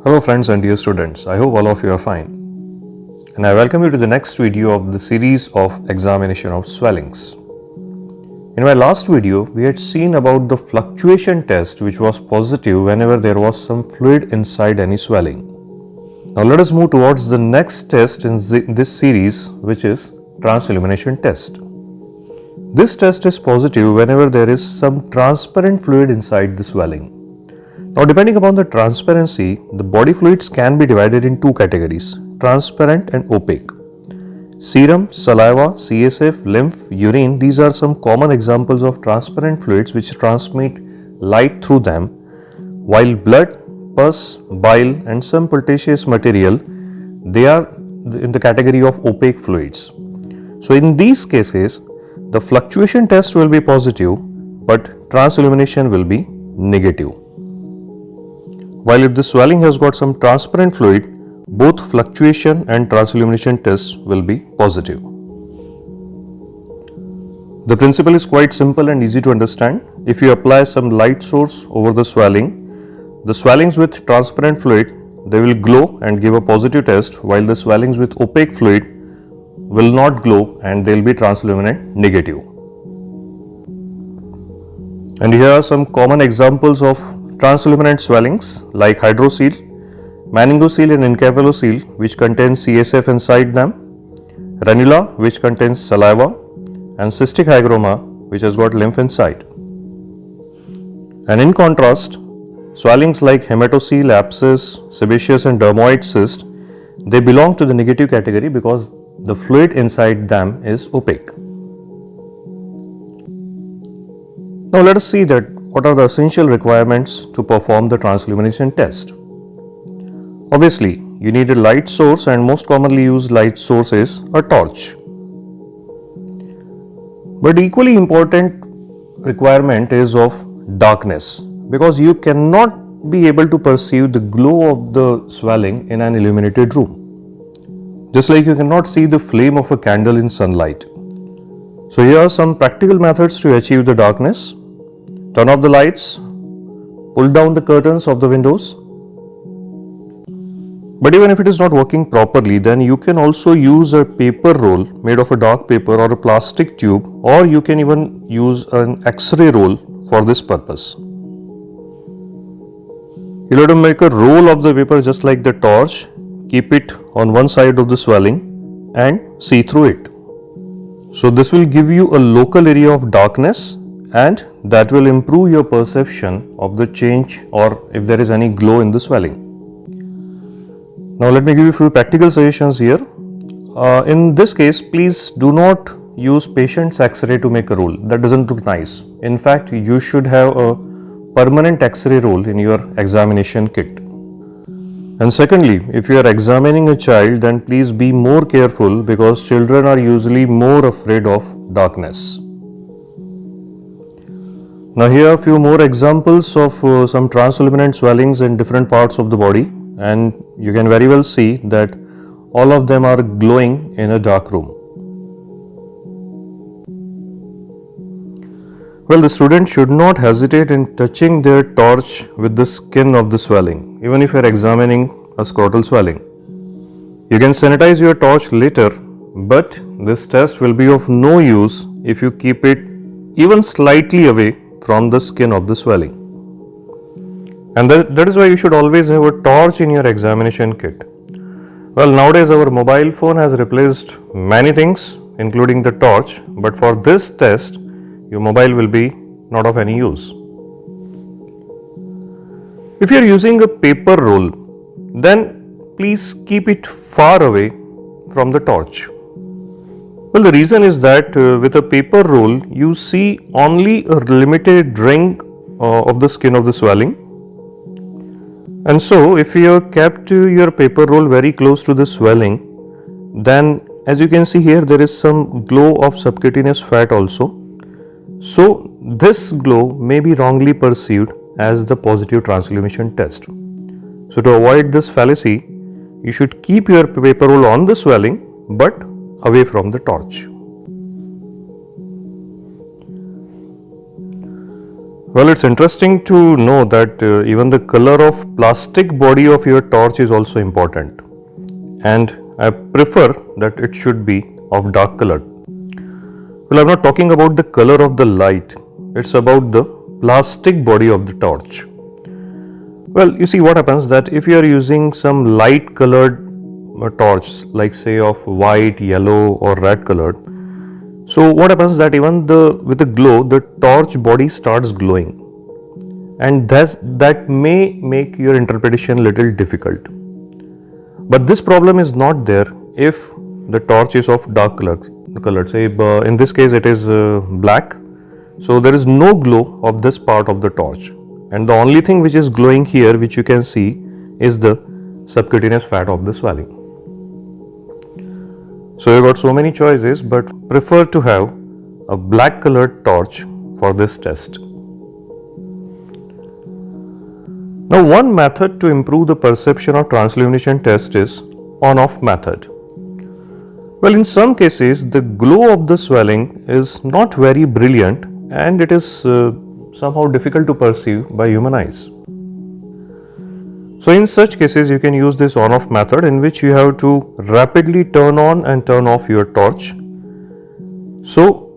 Hello friends and dear students, I hope all of you are fine. And I welcome you to the next video of the series of examination of swellings. In my last video, we had seen about the fluctuation test which was positive whenever there was some fluid inside any swelling. Now let us move towards the next test in this series, which is transillumination test. This test is positive whenever there is some transparent fluid inside the swelling. Now, depending upon the transparency, the body fluids can be divided in two categories, transparent and opaque. Serum, saliva, CSF, lymph, urine, these are some common examples of transparent fluids which transmit light through them, while blood, pus, bile and some pultaceous material, they are in the category of opaque fluids. So, in these cases, the fluctuation test will be positive, but transillumination will be negative. While if the swelling has got some transparent fluid, both fluctuation and transillumination tests will be positive. The principle is quite simple and easy to understand. If you apply some light source over the swellings with transparent fluid, they will glow and give a positive test, while the swellings with opaque fluid will not glow and they will be transilluminant negative. And here are some common examples of transilluminant swellings like hydrocele, meningocele and encaphalocele, which contain CSF inside them, ranula, which contains saliva, and cystic hygroma, which has got lymph inside. And in contrast, swellings like hematocele, abscess, sebaceous and dermoid cyst, they belong to the negative category because the fluid inside them is opaque. Now let us see that what are the essential requirements to perform the transillumination test. Obviously, you need a light source, and most commonly used light source is a torch. But equally important requirement is of darkness, because you cannot be able to perceive the glow of the swelling in an illuminated room. Just like you cannot see the flame of a candle in sunlight. So here are some practical methods to achieve the darkness. Turn off the lights, pull down the curtains of the windows. But even if it is not working properly, then you can also use a paper roll made of a dark paper or a plastic tube, or you can even use an X-ray roll for this purpose. You'll have to make a roll of the paper just like the torch, keep it on one side of the swelling and see through it. So this will give you a local area of darkness, and that will improve your perception of the change or if there is any glow in the swelling. Now let me give you a few practical suggestions here. In this case, please do not use patient's X-ray to make a roll. That doesn't look nice. In fact, you should have a permanent X-ray roll in your examination kit. And secondly, if you are examining a child, then please be more careful, because children are usually more afraid of darkness. Now here are a few more examples of some transilluminant swellings in different parts of the body, and you can very well see that all of them are glowing in a dark room. Well, the student should not hesitate in touching their torch with the skin of the swelling, even if you are examining a scrotal swelling. You can sanitize your torch later, but this test will be of no use if you keep it even slightly away from the skin of the swelling. And that is why you should always have a torch in your examination kit. Well, nowadays our mobile phone has replaced many things, including the torch, but for this test, your mobile will be not of any use. If you are using a paper roll, then please keep it far away from the torch. Well, the reason is that with a paper roll, you see only a limited ring of the skin of the swelling. And so, if you have kept your paper roll very close to the swelling, then as you can see here, there is some glow of subcutaneous fat also. So, this glow may be wrongly perceived as the positive transillumination test. So, to avoid this fallacy, you should keep your paper roll on the swelling but away from the torch. Well, it's interesting to know that even the color of plastic body of your torch is also important, and I prefer that it should be of dark color. Well, I'm not talking about the color of the light, it's about the plastic body of the torch. Well, you see what happens that if you are using some light colored torch, like say of white, yellow or red colored, so what happens that even with the glow, the torch body starts glowing, and that may make your interpretation little difficult. But this problem is not there if the torch is of dark color. Say in this case it is black, so there is no glow of this part of the torch, and the only thing which is glowing here, which you can see, is the subcutaneous fat of the swelling. So you got so many choices, but prefer to have a black colored torch for this test. Now, one method to improve the perception of transillumination test is on-off method. Well, in some cases, the glow of the swelling is not very brilliant and it is somehow difficult to perceive by human eyes. So, in such cases, you can use this on-off method in which you have to rapidly turn on and turn off your torch. So,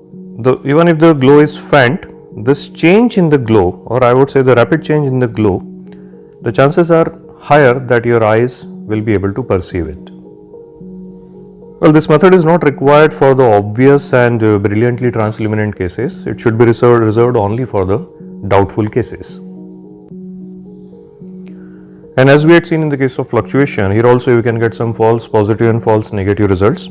even if the glow is faint, this change in the glow, or I would say the rapid change in the glow, the chances are higher that your eyes will be able to perceive it. Well, this method is not required for the obvious and brilliantly transilluminant cases. It should be reserved only for the doubtful cases. And as we had seen in the case of fluctuation, here also you can get some false positive and false negative results.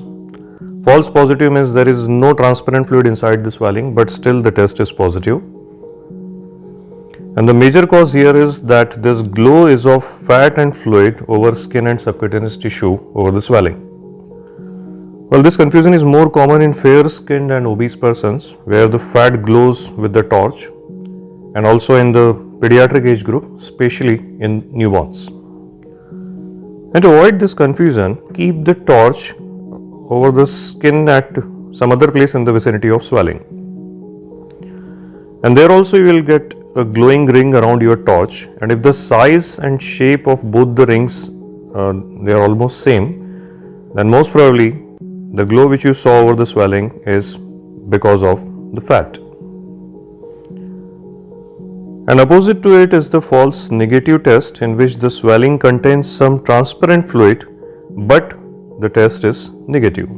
False positive means there is no transparent fluid inside the swelling, but still the test is positive. And the major cause here is that this glow is of fat and fluid over skin and subcutaneous tissue over the swelling. Well, this confusion is more common in fair-skinned and obese persons where the fat glows with the torch, and also in the pediatric age group, especially in newborns. And to avoid this confusion, keep the torch over the skin at some other place in the vicinity of swelling. And there also you will get a glowing ring around your torch, and if the size and shape of both the rings they are almost same, then most probably the glow which you saw over the swelling is because of the fat. And opposite to it is the false negative test, in which the swelling contains some transparent fluid but the test is negative.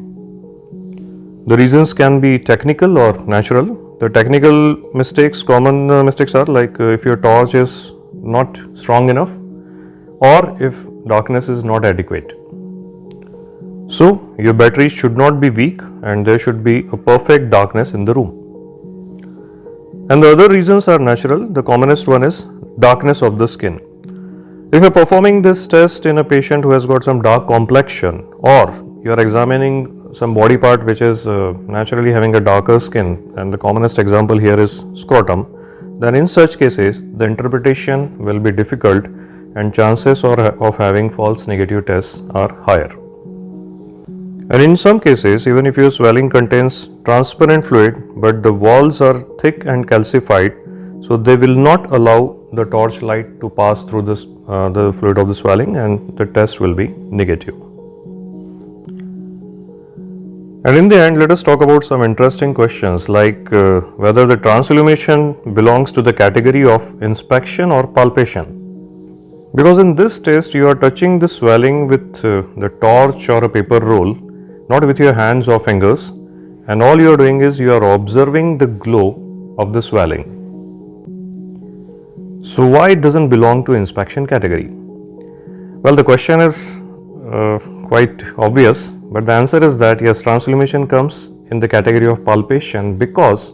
The reasons can be technical or natural. The technical mistakes, common mistakes are like if your torch is not strong enough or if darkness is not adequate. So, your battery should not be weak and there should be a perfect darkness in the room. And the other reasons are natural. The commonest one is darkness of the skin. If you are performing this test in a patient who has got some dark complexion, or you are examining some body part which is naturally having a darker skin, and the commonest example here is scrotum, then in such cases the interpretation will be difficult and chances of having false negative tests are higher. And in some cases, even if your swelling contains transparent fluid but the walls are thick and calcified, so they will not allow the torch light to pass through the fluid of the swelling, and the test will be negative. And in the end, let us talk about some interesting questions like whether the transillumination belongs to the category of inspection or palpation. Because in this test, you are touching the swelling with the torch or a paper roll, not with your hands or fingers, and all you are doing is you are observing the glow of the swelling. So why it doesn't belong to inspection category? Well, the question is quite obvious, but the answer is that yes, transillumination comes in the category of palpation because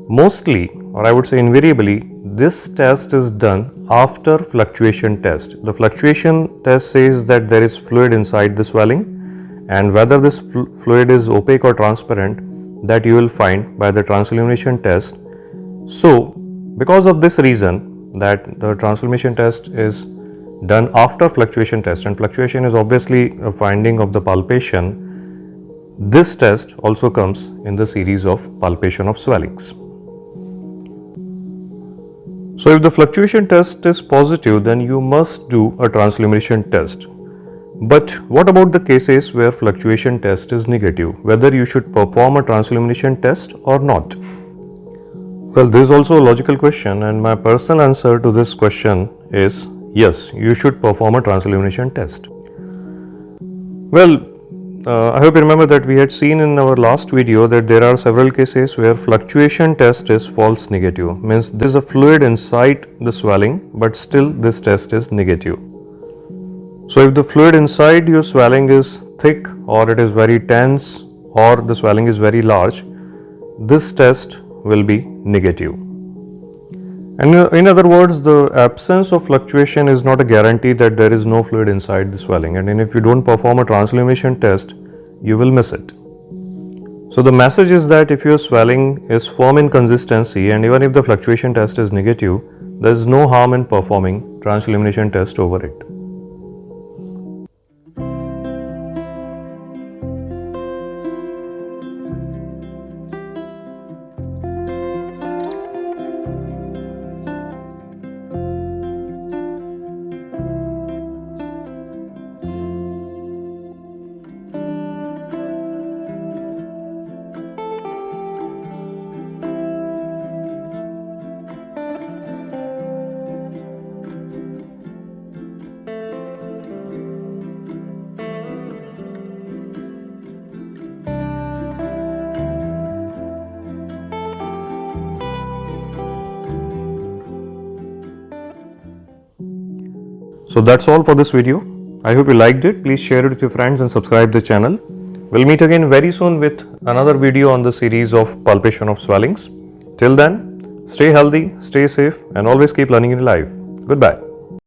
mostly, or I would say invariably, this test is done after fluctuation test. The fluctuation test says that there is fluid inside the swelling, and whether this fluid is opaque or transparent, that you will find by the transillumination test. So, because of this reason that the transillumination test is done after fluctuation test, and fluctuation is obviously a finding of the palpation, this test also comes in the series of palpation of swellings. So if the fluctuation test is positive, then you must do a translimitation test. But what about the cases where fluctuation test is negative, whether you should perform a translimitation test or not? Well, this is also a logical question, and my personal answer to this question is yes, you should perform a translimitation test. Well, I hope you remember that we had seen in our last video that there are several cases where fluctuation test is false negative, means there is a fluid inside the swelling, but still this test is negative. So if the fluid inside your swelling is thick, or it is very tense, or the swelling is very large, this test will be negative. And in other words, the absence of fluctuation is not a guarantee that there is no fluid inside the swelling, and if you don't perform a translimitation test, you will miss it. So the message is that if your swelling is firm in consistency, and even if the fluctuation test is negative, there is no harm in performing translimitation test over it. So that's all for this video. I hope you liked it. Please share it with your friends and subscribe the channel. We'll meet again very soon with another video on the series of palpation of swellings. Till then, stay healthy, stay safe, and always keep learning in life. Goodbye.